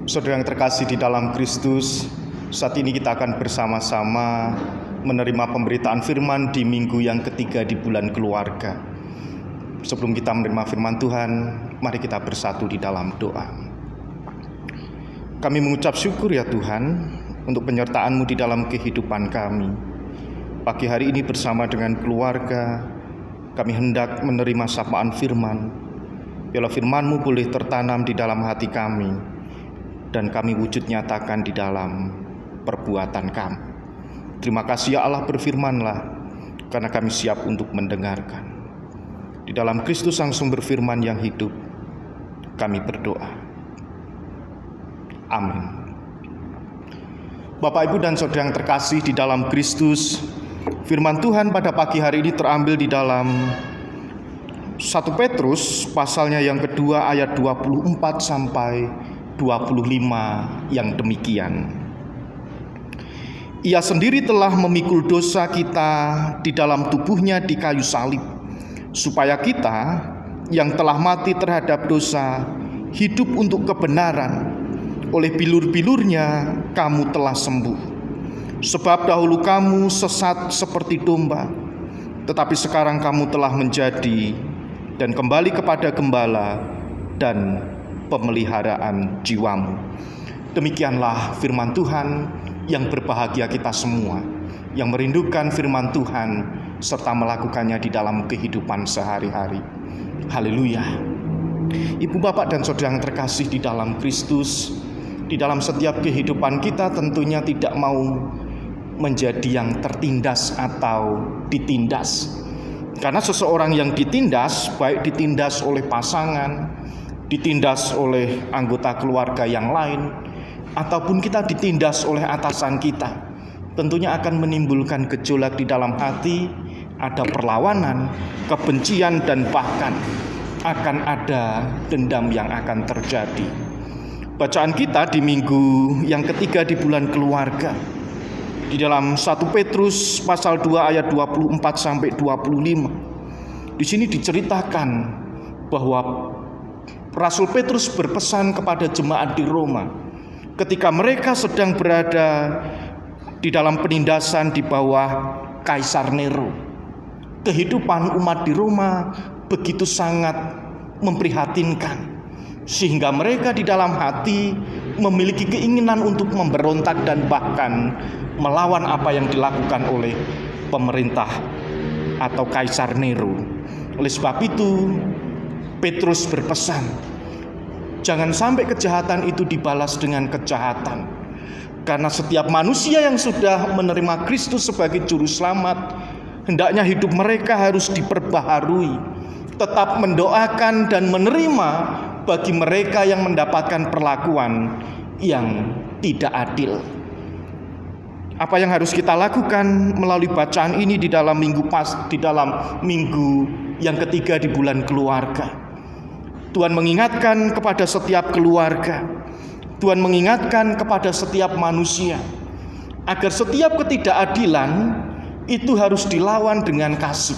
Saudara yang terkasih di dalam Kristus, saat ini kita akan bersama-sama menerima pemberitaan firman di minggu yang ketiga di bulan keluarga. Sebelum kita menerima firman Tuhan, mari kita bersatu di dalam doa. Kami mengucap syukur ya Tuhan untuk penyertaan-Mu di dalam kehidupan kami. Pagi hari ini bersama dengan keluarga, kami hendak menerima sapaan firman. Biarlah firman-Mu boleh tertanam di dalam hati kami, dan kami wujud nyatakan di dalam perbuatan kami. Terima kasih ya Allah, berfirmanlah, karena kami siap untuk mendengarkan. Di dalam Kristus Sang Sumber Firman yang hidup, kami berdoa. Amin. Bapak, Ibu, dan Saudara yang terkasih di dalam Kristus, firman Tuhan pada pagi hari ini terambil di dalam 1 Petrus pasalnya yang kedua ayat 24 sampai 25 yang demikian. Ia sendiri telah memikul dosa kita di dalam tubuhnya di kayu salib, supaya kita yang telah mati terhadap dosa hidup untuk kebenaran. Oleh bilur-bilurnya kamu telah sembuh. Sebab dahulu kamu sesat seperti domba, tetapi sekarang kamu telah menjadi dan kembali kepada gembala dan pemeliharaan jiwamu. Demikianlah firman Tuhan. Yang berbahagia kita semua yang merindukan firman Tuhan serta melakukannya di dalam kehidupan sehari-hari. Haleluya. Ibu, bapak, dan saudara yang terkasih di dalam Kristus, di dalam setiap kehidupan kita tentunya tidak mau menjadi yang tertindas atau ditindas. Karena seseorang yang ditindas, baik ditindas oleh pasangan, ditindas oleh anggota keluarga yang lain, ataupun kita ditindas oleh atasan kita, tentunya akan menimbulkan gejolak di dalam hati, ada perlawanan, kebencian, dan bahkan akan ada dendam yang akan terjadi. Bacaan kita di minggu yang ketiga di bulan keluarga, di dalam 1 Petrus pasal 2 ayat 24 sampai 25. Di sini diceritakan bahwa Rasul Petrus berpesan kepada jemaat di Roma ketika mereka sedang berada di dalam penindasan di bawah Kaisar Nero. Kehidupan umat di Roma begitu sangat memprihatinkan, sehingga mereka di dalam hati memiliki keinginan untuk memberontak dan bahkan melawan apa yang dilakukan oleh pemerintah atau Kaisar Nero. Oleh sebab itu, Petrus berpesan, jangan sampai kejahatan itu dibalas dengan kejahatan. Karena setiap manusia yang sudah menerima Kristus sebagai juru selamat, hendaknya hidup mereka harus diperbaharui, tetap mendoakan dan menerima bagi mereka yang mendapatkan perlakuan yang tidak adil. Apa yang harus kita lakukan melalui bacaan ini di dalam minggu yang ketiga di bulan keluarga? Tuhan mengingatkan kepada setiap keluarga, Tuhan mengingatkan kepada setiap manusia, agar setiap ketidakadilan itu harus dilawan dengan kasih.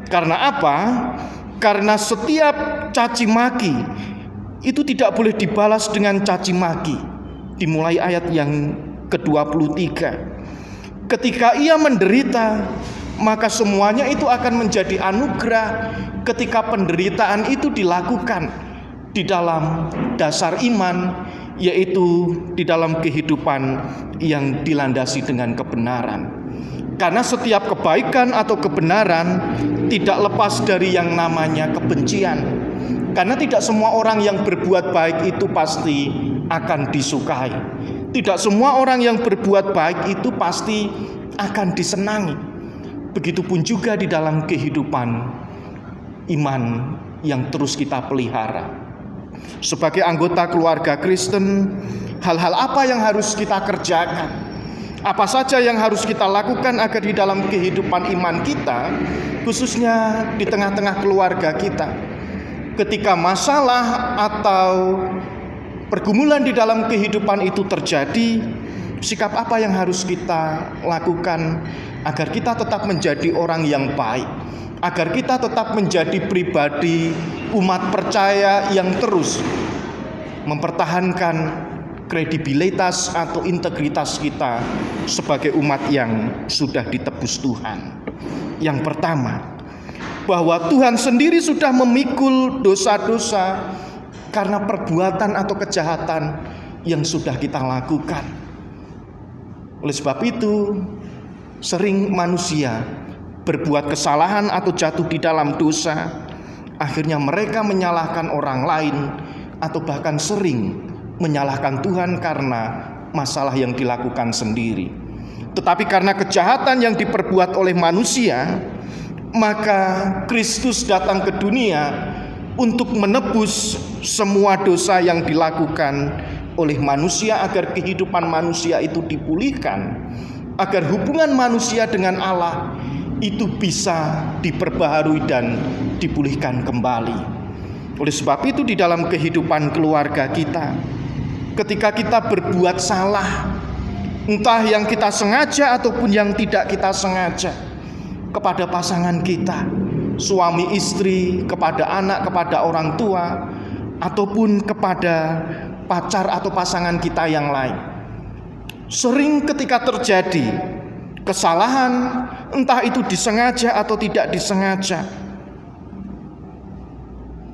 Karena apa? Karena setiap caci maki itu tidak boleh dibalas dengan caci maki. Dimulai ayat yang ke-23. Ketika ia menderita, maka semuanya itu akan menjadi anugerah ketika penderitaan itu dilakukan di dalam dasar iman, yaitu di dalam kehidupan yang dilandasi dengan kebenaran. Karena setiap kebaikan atau kebenaran tidak lepas dari yang namanya kebencian. Karena tidak semua orang yang berbuat baik itu pasti akan disukai. Tidak semua orang yang berbuat baik itu pasti akan disenangi. Begitupun juga di dalam kehidupan iman yang terus kita pelihara. Sebagai anggota keluarga Kristen, hal-hal apa yang harus kita kerjakan? Apa saja yang harus kita lakukan agar di dalam kehidupan iman kita, khususnya di tengah-tengah keluarga kita, ketika masalah atau pergumulan di dalam kehidupan itu terjadi, sikap apa yang harus kita lakukan agar kita tetap menjadi orang yang baik, agar kita tetap menjadi pribadi umat percaya yang terus mempertahankan kredibilitas atau integritas kita sebagai umat yang sudah ditebus Tuhan. Yang pertama, bahwa Tuhan sendiri sudah memikul dosa-dosa karena perbuatan atau kejahatan yang sudah kita lakukan. Oleh sebab itu, sering manusia berbuat kesalahan atau jatuh di dalam dosa, akhirnya mereka menyalahkan orang lain atau bahkan sering menyalahkan Tuhan karena masalah yang dilakukan sendiri. Tetapi karena kejahatan yang diperbuat oleh manusia, maka Kristus datang ke dunia untuk menebus semua dosa yang dilakukan oleh manusia, agar kehidupan manusia itu dipulihkan, agar hubungan manusia dengan Allah itu bisa diperbaharui dan dipulihkan kembali. Oleh sebab itu, di dalam kehidupan keluarga kita, ketika kita berbuat salah, entah yang kita sengaja ataupun yang tidak kita sengaja, kepada pasangan kita, suami istri, kepada anak, kepada orang tua, ataupun kepada pacar atau pasangan kita yang lain, sering ketika terjadi kesalahan, entah itu disengaja atau tidak disengaja,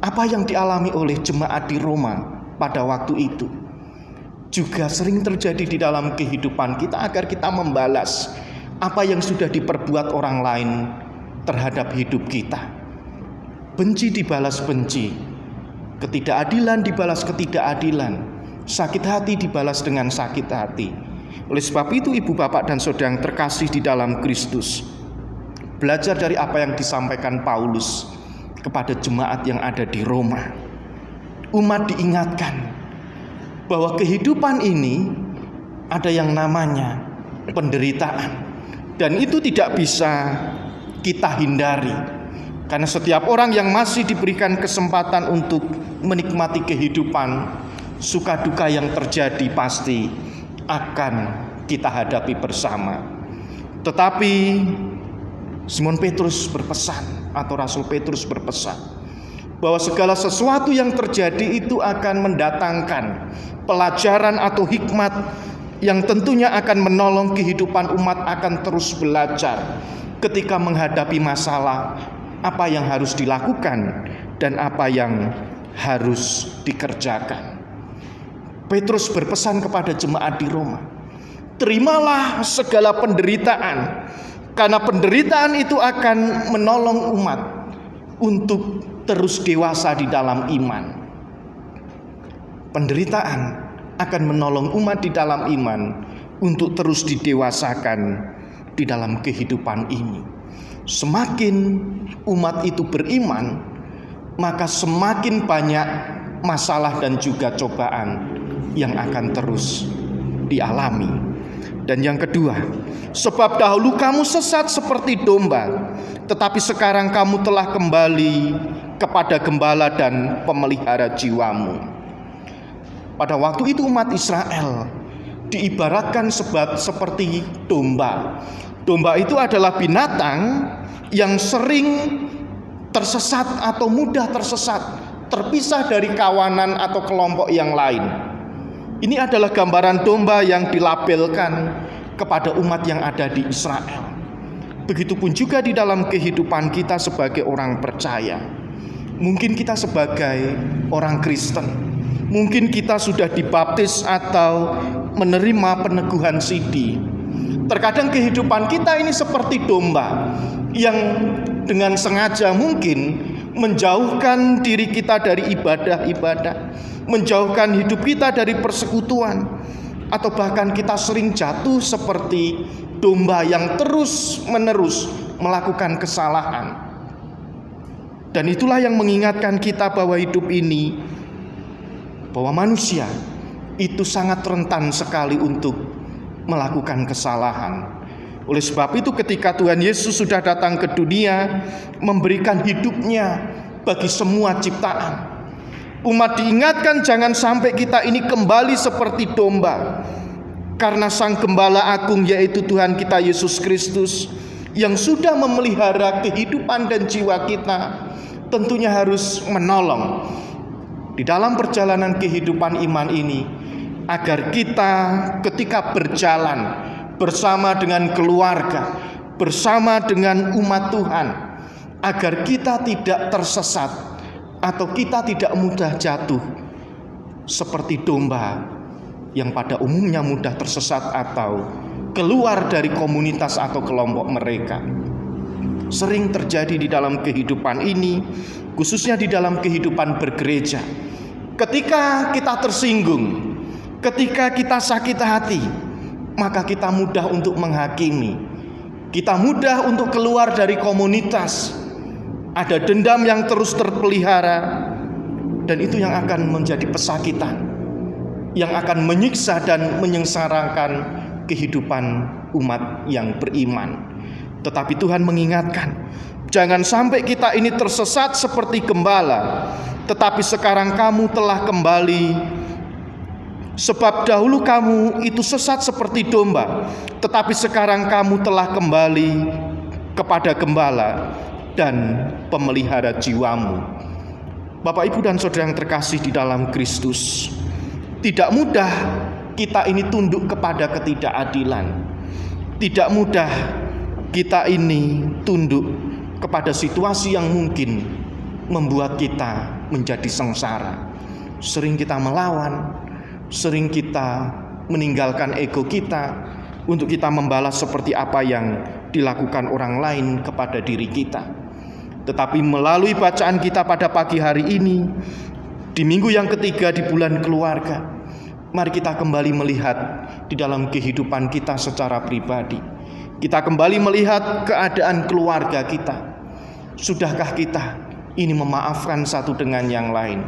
apa yang dialami oleh jemaat di Roma pada waktu itu juga sering terjadi di dalam kehidupan kita, agar kita membalas apa yang sudah diperbuat orang lain terhadap hidup kita. Benci dibalas benci, ketidakadilan dibalas ketidakadilan, sakit hati dibalas dengan sakit hati. Oleh sebab itu, ibu bapak dan saudara yang terkasih di dalam Kristus, belajar dari apa yang disampaikan Paulus kepada jemaat yang ada di Roma. Umat diingatkan bahwa kehidupan ini ada yang namanya penderitaan, dan itu tidak bisa kita hindari, karena setiap orang yang masih diberikan kesempatan untuk menikmati kehidupan, suka duka yang terjadi pasti akan kita hadapi bersama. Tetapi Simon Petrus berpesan, atau Rasul Petrus berpesan, bahwa segala sesuatu yang terjadi itu akan mendatangkan pelajaran atau hikmat yang tentunya akan menolong kehidupan umat akan terus belajar ketika menghadapi masalah, apa yang harus dilakukan dan apa yang harus dikerjakan. Petrus berpesan kepada jemaat di Roma, terimalah segala penderitaan, karena penderitaan itu akan menolong umat untuk terus dewasa di dalam iman. Penderitaan akan menolong umat di dalam iman untuk terus didewasakan di dalam kehidupan ini. Semakin umat itu beriman, maka semakin banyak masalah dan juga cobaan yang akan terus dialami. Dan yang kedua, sebab dahulu kamu sesat seperti domba, tetapi sekarang kamu telah kembali kepada gembala dan pemelihara jiwamu. Pada waktu itu umat Israel diibaratkan seperti domba. Domba itu adalah binatang yang sering tersesat atau mudah tersesat, terpisah dari kawanan atau kelompok yang lain. Ini adalah gambaran domba yang dilabelkan kepada umat yang ada di Israel. Begitupun juga di dalam kehidupan kita sebagai orang percaya. Mungkin kita sebagai orang Kristen, mungkin kita sudah dibaptis atau menerima peneguhan sidi. Terkadang kehidupan kita ini seperti domba yang dengan sengaja mungkin menjauhkan diri kita dari ibadah-ibadah, menjauhkan hidup kita dari persekutuan, atau bahkan kita sering jatuh seperti domba yang terus-menerus melakukan kesalahan. Dan itulah yang mengingatkan kita bahwa hidup ini, bahwa manusia itu sangat rentan sekali untuk melakukan kesalahan. Oleh sebab itu, ketika Tuhan Yesus sudah datang ke dunia, memberikan hidupnya bagi semua ciptaan, umat diingatkan jangan sampai kita ini kembali seperti domba, karena Sang Gembala Agung yaitu Tuhan kita Yesus Kristus yang sudah memelihara kehidupan dan jiwa kita, tentunya harus menolong di dalam perjalanan kehidupan iman ini, agar kita ketika berjalan bersama dengan keluarga, bersama dengan umat Tuhan, agar kita tidak tersesat atau kita tidak mudah jatuh seperti domba yang pada umumnya mudah tersesat atau keluar dari komunitas atau kelompok mereka. Sering terjadi di dalam kehidupan ini, khususnya di dalam kehidupan bergereja. Ketika kita tersinggung, ketika kita sakit hati, maka kita mudah untuk menghakimi. Kita mudah untuk keluar dari komunitas. Ada dendam yang terus terpelihara, dan itu yang akan menjadi pesakitan, yang akan menyiksa dan menyengsarakan kehidupan umat yang beriman. Tetapi Tuhan mengingatkan, jangan sampai kita ini tersesat seperti gembala, tetapi sekarang kamu telah kembali. Sebab dahulu kamu itu sesat seperti domba, tetapi sekarang kamu telah kembali kepada gembala dan pemelihara jiwamu. Bapak, Ibu, dan saudara yang terkasih di dalam Kristus, tidak mudah kita ini tunduk kepada ketidakadilan. Tidak mudah kita ini tunduk kepada situasi yang mungkin membuat kita menjadi sengsara. Sering kita melawan, sering kita meninggalkan ego kita untuk kita membalas seperti apa yang dilakukan orang lain kepada diri kita. Tetapi melalui bacaan kita pada pagi hari ini, di minggu yang ketiga di bulan keluarga, mari kita kembali melihat di dalam kehidupan kita secara pribadi. Kita kembali melihat keadaan keluarga kita. Sudahkah kita ini memaafkan satu dengan yang lain?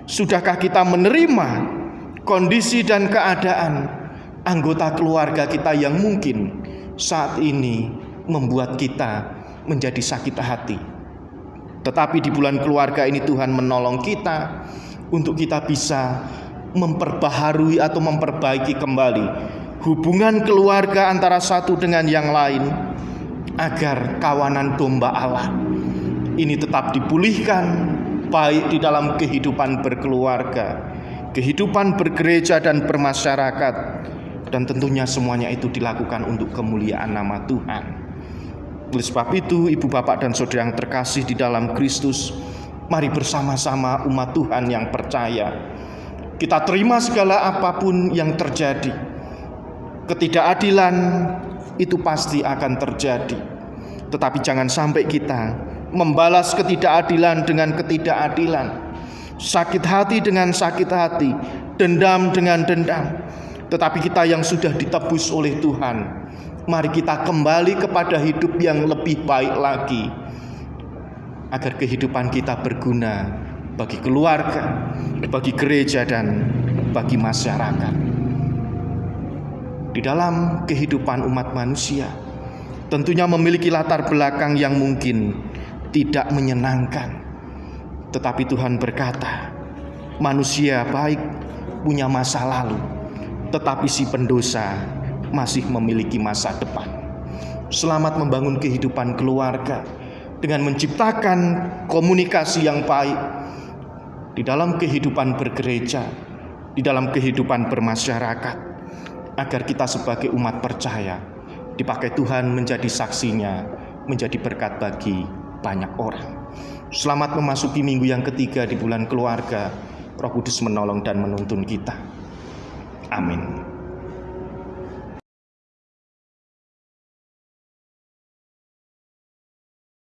Sudahkah kita menerima kondisi dan keadaan anggota keluarga kita yang mungkin saat ini membuat kita menjadi sakit hati? Tetapi di bulan keluarga ini Tuhan menolong kita untuk kita bisa memperbaharui atau memperbaiki kembali hubungan keluarga antara satu dengan yang lain, agar kawanan domba Allah ini tetap dipulihkan, baik di dalam kehidupan berkeluarga, kehidupan bergereja dan bermasyarakat, dan tentunya semuanya itu dilakukan untuk kemuliaan nama Tuhan. Oleh sebab itu, ibu bapak dan saudara yang terkasih di dalam Kristus, mari bersama-sama umat Tuhan yang percaya, kita terima segala apapun yang terjadi. Ketidakadilan itu pasti akan terjadi, tetapi jangan sampai kita membalas ketidakadilan dengan ketidakadilan, sakit hati dengan sakit hati, dendam dengan dendam. Tetapi kita yang sudah ditebus oleh Tuhan, mari kita kembali kepada hidup yang lebih baik lagi, agar kehidupan kita berguna bagi keluarga, bagi gereja, dan bagi masyarakat. Di dalam kehidupan umat manusia, tentunya memiliki latar belakang yang mungkin tidak menyenangkan. Tetapi Tuhan berkata, manusia baik punya masa lalu, tetapi si pendosa masih memiliki masa depan. Selamat membangun kehidupan keluarga dengan menciptakan komunikasi yang baik di dalam kehidupan bergereja, di dalam kehidupan bermasyarakat, agar kita sebagai umat percaya dipakai Tuhan menjadi saksinya, menjadi berkat bagi banyak orang. Selamat memasuki minggu yang ketiga di bulan keluarga. Roh Kudus menolong dan menuntun kita. Amin.